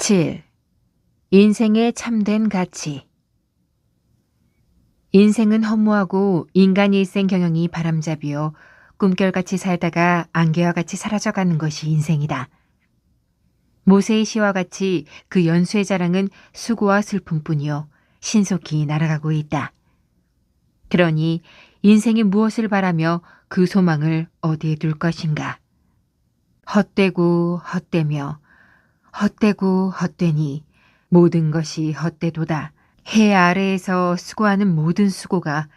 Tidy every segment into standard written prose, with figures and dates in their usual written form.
7. 인생의 참된 가치. 인생은 허무하고 인간 일생 경영이 바람잡이요 꿈결같이 살다가 안개와 같이 사라져가는 것이 인생이다. 모세의 시와 같이 그 연수의 자랑은 수고와 슬픔뿐이요 신속히 날아가고 있다. 그러니 인생이 무엇을 바라며 그 소망을 어디에 둘 것인가. 헛되고 헛되며 헛되고 헛되니 모든 것이 헛되도다. 해 아래에서 수고하는 모든 수고가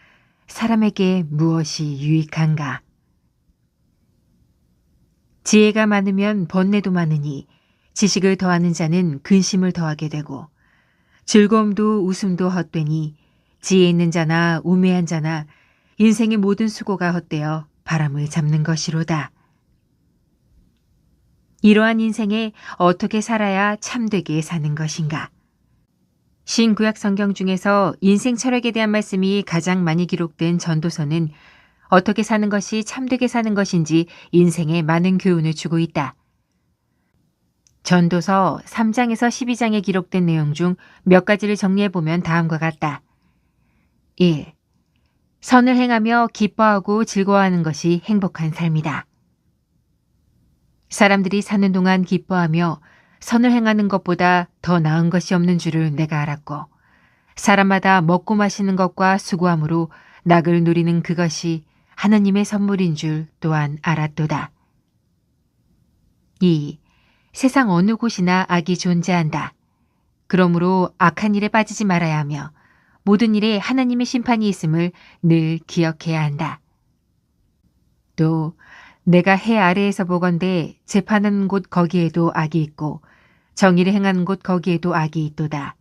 사람에게 무엇이 유익한가. 지혜가 많으면 번뇌도 많으니 지식을 더하는 자는 근심을 더하게 되고 즐거움도 웃음도 헛되니 지혜 있는 자나 우매한 자나 인생의 모든 수고가 헛되어 바람을 잡는 것이로다. 이러한 인생에 어떻게 살아야 참되게 사는 것인가? 신구약 성경 중에서 인생 철학에 대한 말씀이 가장 많이 기록된 전도서는 어떻게 사는 것이 참되게 사는 것인지 인생에 많은 교훈을 주고 있다. 전도서 3장에서 12장에 기록된 내용 중 몇 가지를 정리해보면 다음과 같다. 1. 선을 행하며 기뻐하고 즐거워하는 것이 행복한 삶이다. 사람들이 사는 동안 기뻐하며 선을 행하는 것보다 더 나은 것이 없는 줄을 내가 알았고 사람마다 먹고 마시는 것과 수고함으로 낙을 누리는 그것이 하느님의 선물인 줄 또한 알았도다. 2. 세상 어느 곳이나 악이 존재한다. 그러므로 악한 일에 빠지지 말아야 하며 모든 일에 하나님의 심판이 있음을 늘 기억해야 한다. 또 내가 해 아래에서 보건대 재판하는 곳 거기에도 악이 있고 정의를 행하는 곳 거기에도 악이 있도다.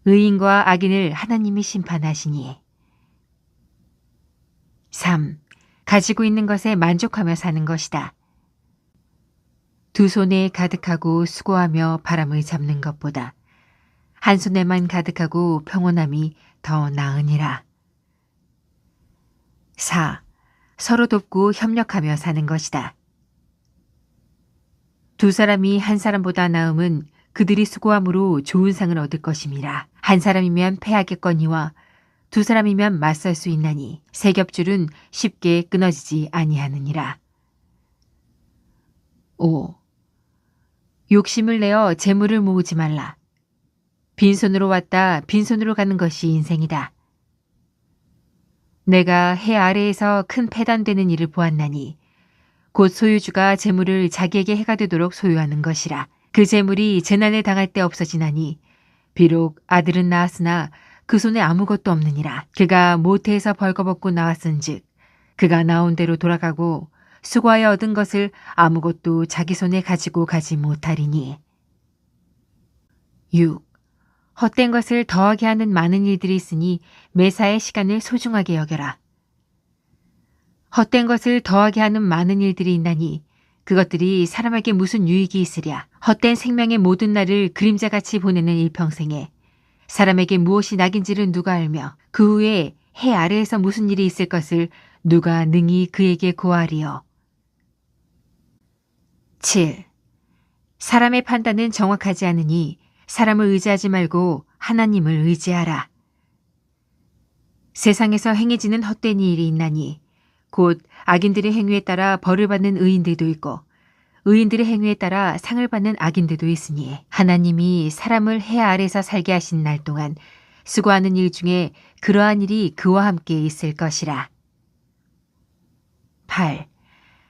의인과 악인을 하나님이 심판하시니. 3. 가지고 있는 것에 만족하며 사는 것이다. 두 손에 가득하고 수고하며 바람을 잡는 것보다 한 손에만 가득하고 평온함이 더 나으니라. 4. 서로 돕고 협력하며 사는 것이다. 두 사람이 한 사람보다 나음은 그들이 수고함으로 좋은 상을 얻을 것임이라. 한 사람이면 패하겠거니와 두 사람이면 맞설 수 있나니 세 겹줄은 쉽게 끊어지지 아니하느니라. 5. 욕심을 내어 재물을 모으지 말라. 빈손으로 왔다 빈손으로 가는 것이 인생이다. 내가 해 아래에서 큰 패단되는 일을 보았나니 곧 소유주가 재물을 자기에게 해가 되도록 소유하는 것이라. 그 재물이 재난을 당할 때 없어지나니 비록 아들은 낳았으나 그 손에 아무것도 없느니라. 그가 모태에서 벌거벗고 나왔은즉 그가 나온 대로 돌아가고 수고하여 얻은 것을 아무것도 자기 손에 가지고 가지 못하리니. 6. 헛된 것을 더하게 하는 많은 일들이 있으니 매사의 시간을 소중하게 여겨라. 헛된 것을 더하게 하는 많은 일들이 있나니 그것들이 사람에게 무슨 유익이 있으랴. 헛된 생명의 모든 날을 그림자같이 보내는 일평생에 사람에게 무엇이 낙인지를 누가 알며 그 후에 해 아래에서 무슨 일이 있을 것을 누가 능히 그에게 고하리요. 7. 사람의 판단은 정확하지 않으니 사람을 의지하지 말고 하나님을 의지하라. 세상에서 행해지는 헛된 일이 있나니 곧 악인들의 행위에 따라 벌을 받는 의인들도 있고 의인들의 행위에 따라 상을 받는 악인들도 있으니 하나님이 사람을 해 아래서 살게 하신 날 동안 수고하는 일 중에 그러한 일이 그와 함께 있을 것이라. 8.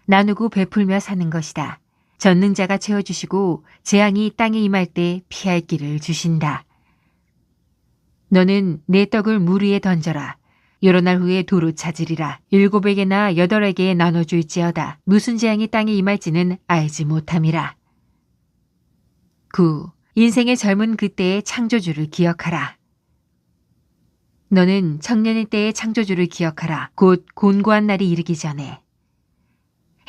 나누고 베풀며 사는 것이다. 전능자가 채워주시고 재앙이 땅에 임할 때 피할 길을 주신다. 너는 내 떡을 물 위에 던져라. 여러 날 후에 도로 찾으리라. 7에게나 8에게 나눠줄지어다. 무슨 재앙이 땅에 임할지는 알지 못함이라. 9. 인생의 젊은 그때의 창조주를 기억하라. 너는 청년의 때의 창조주를 기억하라. 곧 곤고한 날이 이르기 전에.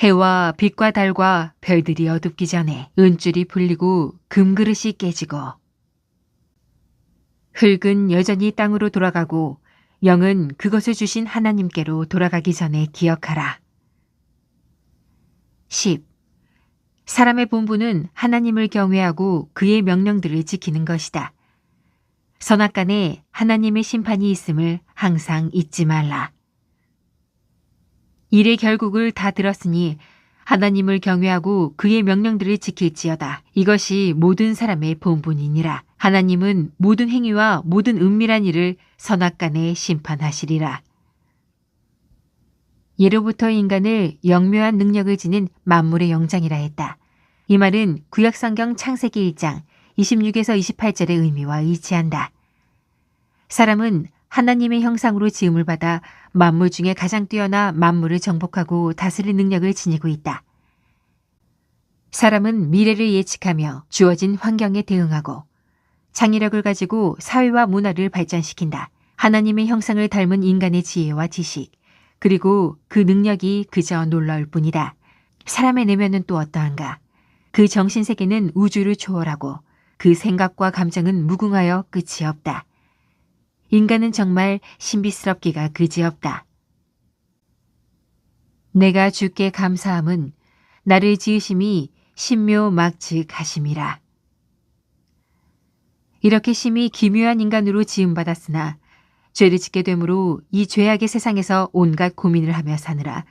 해와 빛과 달과 별들이 어둡기 전에 은줄이 풀리고 금그릇이 깨지고 흙은 여전히 땅으로 돌아가고 영은 그것을 주신 하나님께로 돌아가기 전에 기억하라. 10. 사람의 본분은 하나님을 경외하고 그의 명령들을 지키는 것이다. 선악간에 하나님의 심판이 있음을 항상 잊지 말라. 일의 결국을 다 들었으니 하나님을 경외하고 그의 명령들을 지킬지어다. 이것이 모든 사람의 본분이니라. 하나님은 모든 행위와 모든 은밀한 일을 선악간에 심판하시리라. 예로부터 인간을 영묘한 능력을 지닌 만물의 영장이라 했다. 이 말은 구약성경 창세기 1장 26에서 28절의 의미와 일치한다. 사람은 하나님의 형상으로 지음을 받아 만물 중에 가장 뛰어나 만물을 정복하고 다스릴 능력을 지니고 있다. 사람은 미래를 예측하며 주어진 환경에 대응하고 창의력을 가지고 사회와 문화를 발전시킨다. 하나님의 형상을 닮은 인간의 지혜와 지식, 그리고 그 능력이 그저 놀라울 뿐이다. 사람의 내면은 또 어떠한가? 그 정신세계는 우주를 초월하고 그 생각과 감정은 무궁하여 끝이 없다. 인간은 정말 신비스럽기가 그지없다. 내가 주께 감사함은 나를 지으심이 신묘막측하심이라. 이렇게 심히 기묘한 인간으로 지음받았으나 죄를 짓게 되므로 이 죄악의 세상에서 온갖 고민을 하며 사느라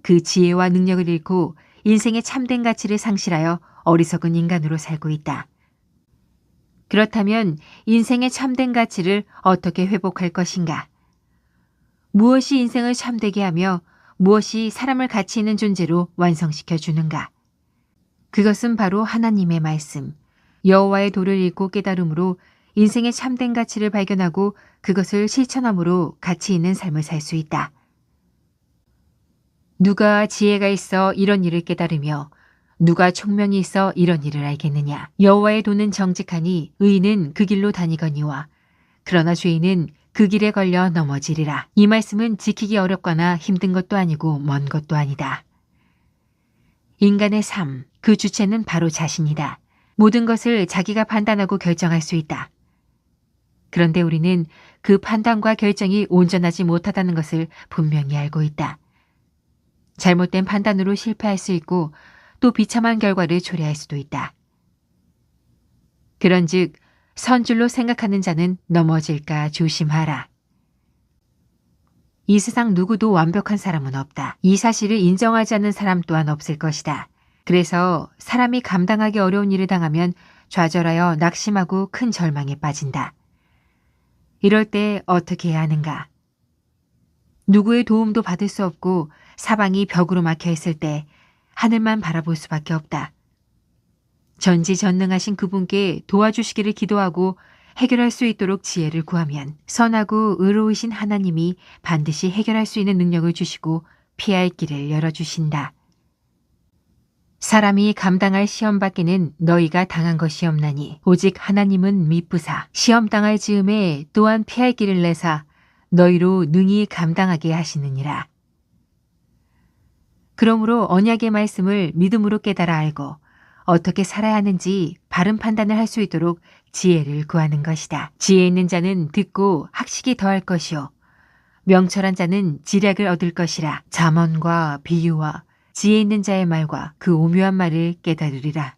그 지혜와 능력을 잃고 인생의 참된 가치를 상실하여 어리석은 인간으로 살고 있다. 그렇다면 인생의 참된 가치를 어떻게 회복할 것인가? 무엇이 인생을 참되게 하며 무엇이 사람을 가치 있는 존재로 완성시켜 주는가? 그것은 바로 하나님의 말씀, 여호와의 도를 읽고 깨달음으로 인생의 참된 가치를 발견하고 그것을 실천함으로 가치 있는 삶을 살 수 있다. 누가 지혜가 있어 이런 일을 깨달으며 누가 총명이 있어 이런 일을 알겠느냐. 여호와의 도는 정직하니 의인은 그 길로 다니거니와 그러나 죄인은 그 길에 걸려 넘어지리라. 이 말씀은 지키기 어렵거나 힘든 것도 아니고 먼 것도 아니다. 인간의 삶, 그 주체는 바로 자신이다. 모든 것을 자기가 판단하고 결정할 수 있다. 그런데 우리는 그 판단과 결정이 온전하지 못하다는 것을 분명히 알고 있다. 잘못된 판단으로 실패할 수 있고 또 비참한 결과를 초래할 수도 있다. 그런즉 선줄로 생각하는 자는 넘어질까 조심하라. 이 세상 누구도 완벽한 사람은 없다. 이 사실을 인정하지 않는 사람 또한 없을 것이다. 그래서 사람이 감당하기 어려운 일을 당하면 좌절하여 낙심하고 큰 절망에 빠진다. 이럴 때 어떻게 해야 하는가? 누구의 도움도 받을 수 없고 사방이 벽으로 막혀 있을 때 하늘만 바라볼 수밖에 없다. 전지전능하신 그분께 도와주시기를 기도하고 해결할 수 있도록 지혜를 구하면 선하고 의로우신 하나님이 반드시 해결할 수 있는 능력을 주시고 피할 길을 열어주신다. 사람이 감당할 시험 밖에는 너희가 당한 것이 없나니 오직 하나님은 미쁘사 시험 당할 즈음에 또한 피할 길을 내사 너희로 능히 감당하게 하시느니라. 그러므로 언약의 말씀을 믿음으로 깨달아 알고 어떻게 살아야 하는지 바른 판단을 할 수 있도록 지혜를 구하는 것이다. 지혜 있는 자는 듣고 학식이 더할 것이요 명철한 자는 지략을 얻을 것이라. 잠언과 비유와 지혜 있는 자의 말과 그 오묘한 말을 깨달으리라.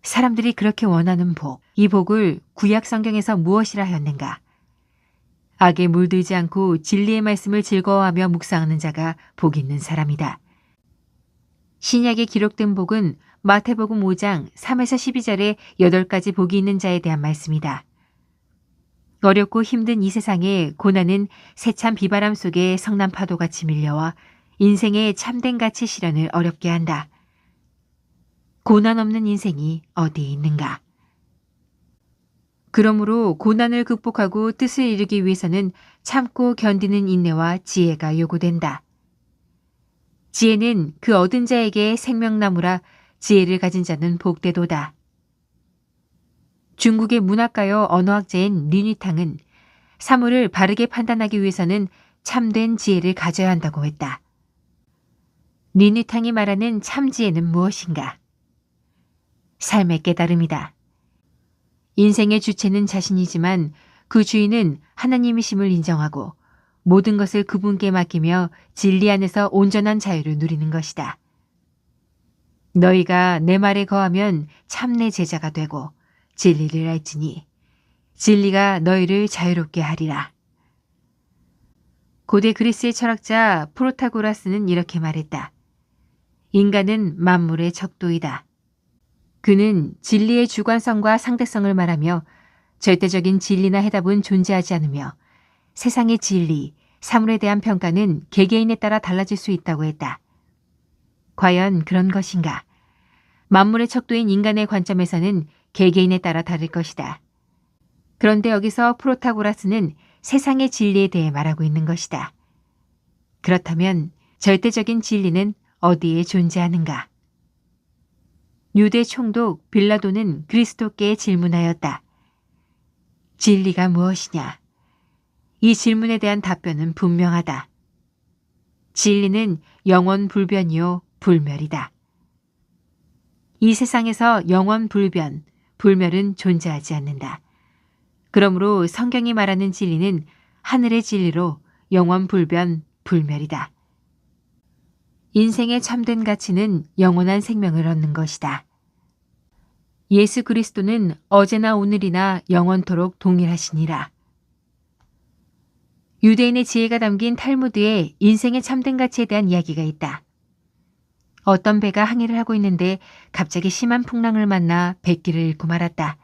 사람들이 그렇게 원하는 복, 이 복을 구약 성경에서 무엇이라 하였는가? 악에 물들지 않고 진리의 말씀을 즐거워하며 묵상하는 자가 복 있는 사람이다. 신약에 기록된 복은 마태복음 5장 3에서 12절에 8가지 복이 있는 자에 대한 말씀이다. 어렵고 힘든 이 세상에 고난은 세찬 비바람 속에 성난 파도같이 밀려와 인생의 참된 가치 실현을 어렵게 한다. 고난 없는 인생이 어디 있는가? 그러므로 고난을 극복하고 뜻을 이루기 위해서는 참고 견디는 인내와 지혜가 요구된다. 지혜는 그 얻은 자에게 생명나무라 지혜를 가진 자는 복되도다. 중국의 문학가요 언어학자인 리뉘탕은 사물을 바르게 판단하기 위해서는 참된 지혜를 가져야 한다고 했다. 리뉘탕이 말하는 참지혜는 무엇인가? 삶의 깨달음이다. 인생의 주체는 자신이지만 그 주인은 하나님이심을 인정하고 모든 것을 그분께 맡기며 진리 안에서 온전한 자유를 누리는 것이다. 너희가 내 말에 거하면 참 내 제자가 되고 진리를 알지니 진리가 너희를 자유롭게 하리라. 고대 그리스의 철학자 프로타고라스는 이렇게 말했다. 인간은 만물의 척도이다. 그는 진리의 주관성과 상대성을 말하며 절대적인 진리나 해답은 존재하지 않으며 세상의 진리, 사물에 대한 평가는 개개인에 따라 달라질 수 있다고 했다. 과연 그런 것인가? 만물의 척도인 인간의 관점에서는 개개인에 따라 다를 것이다. 그런데 여기서 프로타고라스는 세상의 진리에 대해 말하고 있는 것이다. 그렇다면 절대적인 진리는 어디에 존재하는가? 유대 총독 빌라도는 그리스도께 질문하였다. 진리가 무엇이냐? 이 질문에 대한 답변은 분명하다. 진리는 영원 불변이요 불멸이다. 이 세상에서 영원 불변, 불멸은 존재하지 않는다. 그러므로 성경이 말하는 진리는 하늘의 진리로 영원 불변, 불멸이다. 인생의 참된 가치는 영원한 생명을 얻는 것이다. 예수 그리스도는 어제나 오늘이나 영원토록 동일하시니라. 유대인의 지혜가 담긴 탈무드에 인생의 참된 가치에 대한 이야기가 있다. 어떤 배가 항해를 하고 있는데 갑자기 심한 풍랑을 만나 뱃길을 잃고 말았다.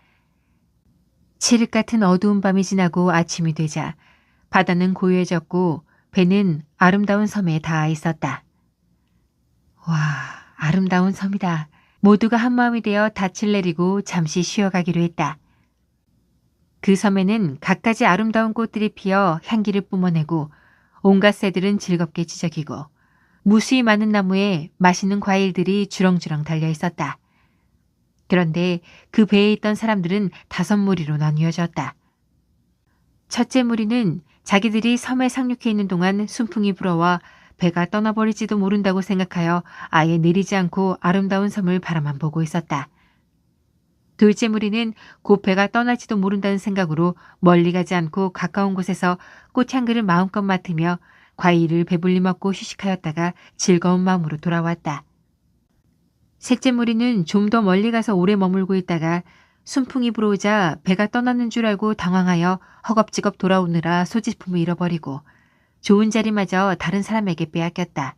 칠흑 같은 어두운 밤이 지나고 아침이 되자 바다는 고요해졌고 배는 아름다운 섬에 닿아 있었다. 와, 아름다운 섬이다. 모두가 한마음이 되어 닻을 내리고 잠시 쉬어가기로 했다. 그 섬에는 갖가지 아름다운 꽃들이 피어 향기를 뿜어내고 온갖 새들은 즐겁게 지저귀고 무수히 많은 나무에 맛있는 과일들이 주렁주렁 달려 있었다. 그런데 그 배에 있던 사람들은 5무리로 나뉘어졌다. 첫째 무리는 자기들이 섬에 상륙해 있는 동안 순풍이 불어와 배가 떠나버릴지도 모른다고 생각하여 아예 내리지 않고 아름다운 섬을 바라만 보고 있었다. 둘째 무리는 곧 배가 떠날지도 모른다는 생각으로 멀리 가지 않고 가까운 곳에서 꽃향기를 마음껏 맡으며 과일을 배불리 먹고 휴식하였다가 즐거운 마음으로 돌아왔다. 셋째 무리는 좀 더 멀리 가서 오래 머물고 있다가 순풍이 불어오자 배가 떠나는 줄 알고 당황하여 허겁지겁 돌아오느라 소지품을 잃어버리고 좋은 자리마저 다른 사람에게 빼앗겼다.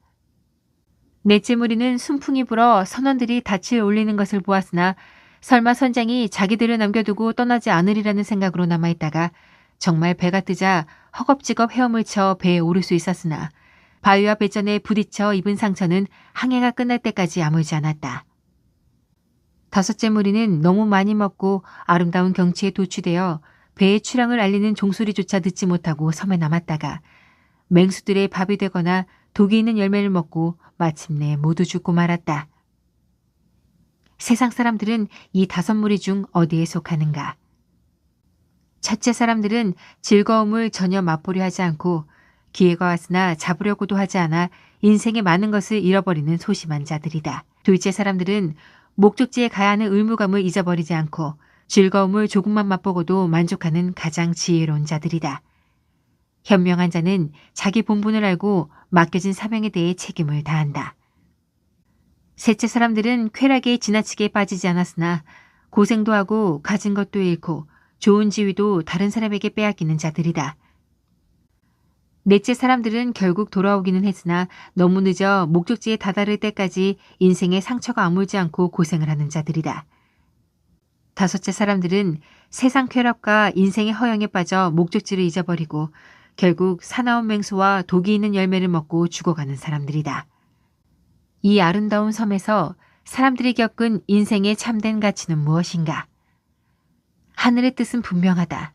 넷째 무리는 순풍이 불어 선원들이 닻을 올리는 것을 보았으나 설마 선장이 자기들을 남겨두고 떠나지 않으리라는 생각으로 남아있다가 정말 배가 뜨자 허겁지겁 헤엄을 쳐 배에 오를 수 있었으나 바위와 배전에 부딪혀 입은 상처는 항해가 끝날 때까지 아물지 않았다. 다섯째 무리는 너무 많이 먹고 아름다운 경치에 도취되어 배의 출항을 알리는 종소리조차 듣지 못하고 섬에 남았다가 맹수들의 밥이 되거나 독이 있는 열매를 먹고 마침내 모두 죽고 말았다. 세상 사람들은 이 5무리 중 어디에 속하는가? 첫째 사람들은 즐거움을 전혀 맛보려 하지 않고 기회가 왔으나 잡으려고도 하지 않아 인생의 많은 것을 잃어버리는 소심한 자들이다. 둘째 사람들은 목적지에 가야 하는 의무감을 잊어버리지 않고 즐거움을 조금만 맛보고도 만족하는 가장 지혜로운 자들이다. 현명한 자는 자기 본분을 알고 맡겨진 사명에 대해 책임을 다한다. 셋째 사람들은 쾌락에 지나치게 빠지지 않았으나 고생도 하고 가진 것도 잃고 좋은 지위도 다른 사람에게 빼앗기는 자들이다. 넷째 사람들은 결국 돌아오기는 했으나 너무 늦어 목적지에 다다를 때까지 인생의 상처가 아물지 않고 고생을 하는 자들이다. 다섯째 사람들은 세상 쾌락과 인생의 허영에 빠져 목적지를 잊어버리고 결국 사나운 맹수와 독이 있는 열매를 먹고 죽어가는 사람들이다. 이 아름다운 섬에서 사람들이 겪은 인생의 참된 가치는 무엇인가? 하늘의 뜻은 분명하다.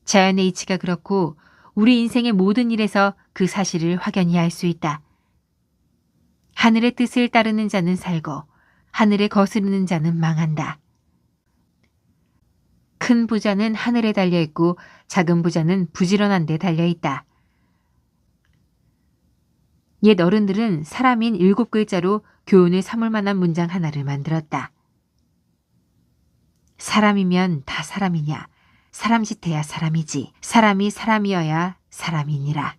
자연의 이치가 그렇고 우리 인생의 모든 일에서 그 사실을 확연히 알 수 있다. 하늘의 뜻을 따르는 자는 살고 하늘에 거스르는 자는 망한다. 큰 부자는 하늘에 달려있고 작은 부자는 부지런한 데 달려있다. 옛 어른들은 사람인 7글자로 교훈을 삼을 만한 문장 하나를 만들었다. 사람이면 다 사람이냐? 사람짓해야 사람이지. 사람이 사람이어야 사람이니라.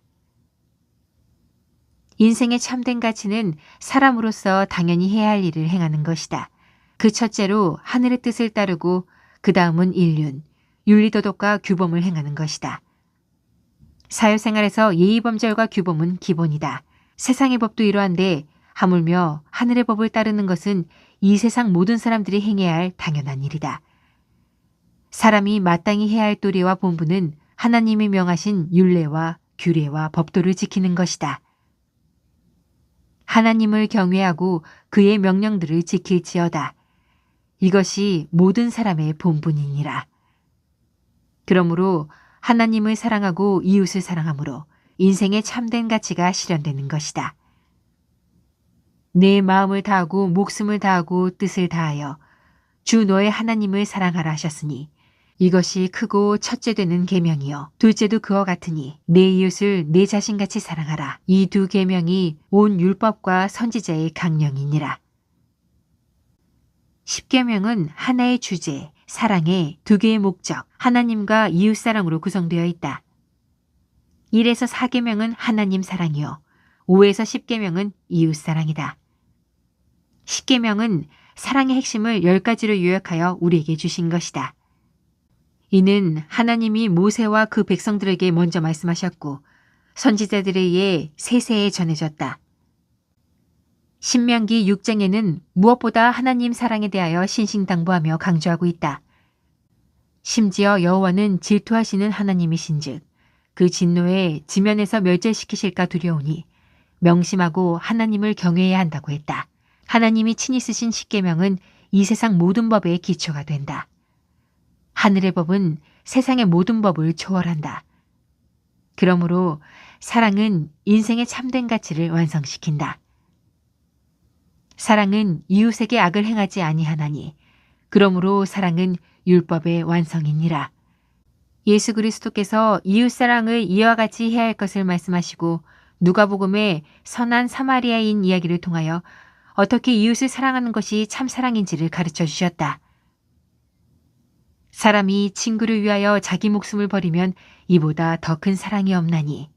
인생의 참된 가치는 사람으로서 당연히 해야 할 일을 행하는 것이다. 그 첫째로 하늘의 뜻을 따르고 그 다음은 인륜, 윤리도덕과 규범을 행하는 것이다. 사회생활에서 예의범절과 규범은 기본이다. 세상의 법도 이러한데 하물며 하늘의 법을 따르는 것은 이 세상 모든 사람들이 행해야 할 당연한 일이다. 사람이 마땅히 해야 할 도리와 본분은 하나님이 명하신 율례와 규례와 법도를 지키는 것이다. 하나님을 경외하고 그의 명령들을 지킬지어다. 이것이 모든 사람의 본분이니라. 그러므로 하나님을 사랑하고 이웃을 사랑함으로 인생의 참된 가치가 실현되는 것이다. 내 마음을 다하고 목숨을 다하고 뜻을 다하여 주 너의 하나님을 사랑하라 하셨으니 이것이 크고 첫째 되는 계명이요 둘째도 그와 같으니 내 이웃을 내 자신같이 사랑하라. 이 두 계명이 온 율법과 선지자의 강령이니라. 십계명은 하나의 주제, 사랑의 두 개의 목적, 하나님과 이웃사랑으로 구성되어 있다. 1에서 4계명은 하나님 사랑이요 5에서 10계명은 이웃사랑이다. 10계명은 사랑의 핵심을 10가지로 요약하여 우리에게 주신 것이다. 이는 하나님이 모세와 그 백성들에게 먼저 말씀하셨고 선지자들에 의해 세세에 전해졌다. 신명기 6장에는 무엇보다 하나님 사랑에 대하여 신신당부하며 강조하고 있다. 심지어 여호와는 질투하시는 하나님이신즉 그 진노에 지면에서 멸절시키실까 두려우니 명심하고 하나님을 경외해야 한다고 했다. 하나님이 친히 쓰신 십계명은 이 세상 모든 법의 기초가 된다. 하늘의 법은 세상의 모든 법을 초월한다. 그러므로 사랑은 인생의 참된 가치를 완성시킨다. 사랑은 이웃에게 악을 행하지 아니하나니 그러므로 사랑은 율법의 완성이니라. 예수 그리스도께서 이웃사랑을 이와 같이 해야 할 것을 말씀하시고 누가복음의 선한 사마리아인 이야기를 통하여 어떻게 이웃을 사랑하는 것이 참 사랑인지를 가르쳐 주셨다. 사람이 친구를 위하여 자기 목숨을 버리면 이보다 더 큰 사랑이 없나니.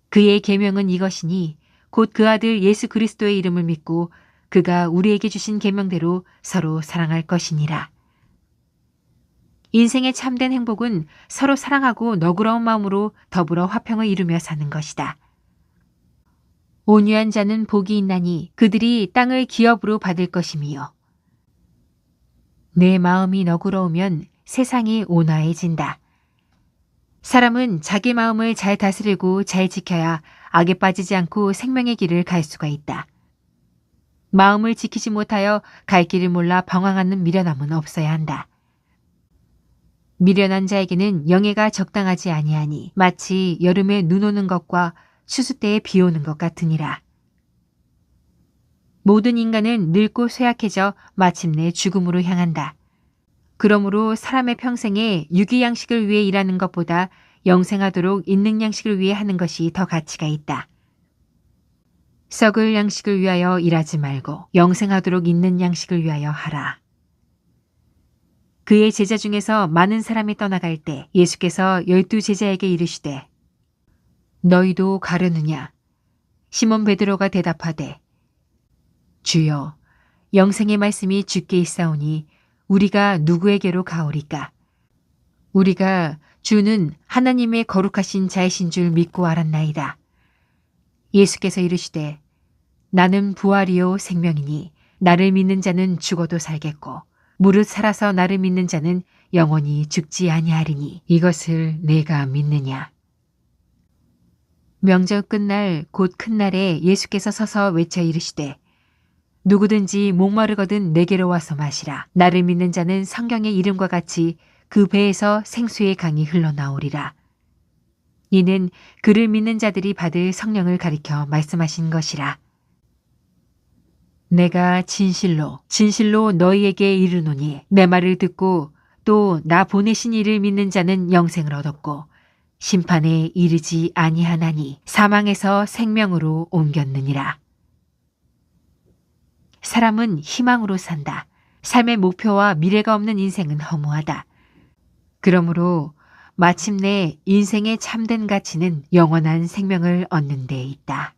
그의 계명은 이것이니 곧 그 아들 예수 그리스도의 이름을 믿고 그가 우리에게 주신 계명대로 서로 사랑할 것이니라. 인생의 참된 행복은 서로 사랑하고 너그러운 마음으로 더불어 화평을 이루며 사는 것이다. 온유한 자는 복이 있나니 그들이 땅을 기업으로 받을 것이며 내 마음이 너그러우면 세상이 온화해진다. 사람은 자기 마음을 잘 다스리고 잘 지켜야 악에 빠지지 않고 생명의 길을 갈 수가 있다. 마음을 지키지 못하여 갈 길을 몰라 방황하는 미련함은 없어야 한다. 미련한 자에게는 영예가 적당하지 아니하니 마치 여름에 눈 오는 것과 추수 때에 비 오는 것 같으니라. 모든 인간은 늙고 쇠약해져 마침내 죽음으로 향한다. 그러므로 사람의 평생에 유기양식을 위해 일하는 것보다 영생하도록 있는 양식을 위해 하는 것이 더 가치가 있다. 썩을 양식을 위하여 일하지 말고 영생하도록 있는 양식을 위하여 하라. 그의 제자 중에서 많은 사람이 떠나갈 때 예수께서 12제자에게 이르시되 너희도 가려느냐? 시몬 베드로가 대답하되 주여 영생의 말씀이 주께 있사오니 우리가 누구에게로 가오리까? 우리가 주는 하나님의 거룩하신 자이신 줄 믿고 알았나이다. 예수께서 이르시되 나는 부활이요 생명이니 나를 믿는 자는 죽어도 살겠고 무릇 살아서 나를 믿는 자는 영원히 죽지 아니하리니 이것을 내가 믿느냐. 명절 끝날 곧 큰 날에 예수께서 서서 외쳐 이르시되 누구든지 목마르거든 내게로 와서 마시라. 나를 믿는 자는 성경의 이름과 같이 그 배에서 생수의 강이 흘러나오리라. 이는 그를 믿는 자들이 받을 성령을 가리켜 말씀하신 것이라. 내가 진실로 너희에게 이르노니 내 말을 듣고 또 나 보내신 이를 믿는 자는 영생을 얻었고 심판에 이르지 아니하나니 사망에서 생명으로 옮겼느니라. 사람은 희망으로 산다. 삶의 목표와 미래가 없는 인생은 허무하다. 그러므로 마침내 인생의 참된 가치는 영원한 생명을 얻는 데 있다.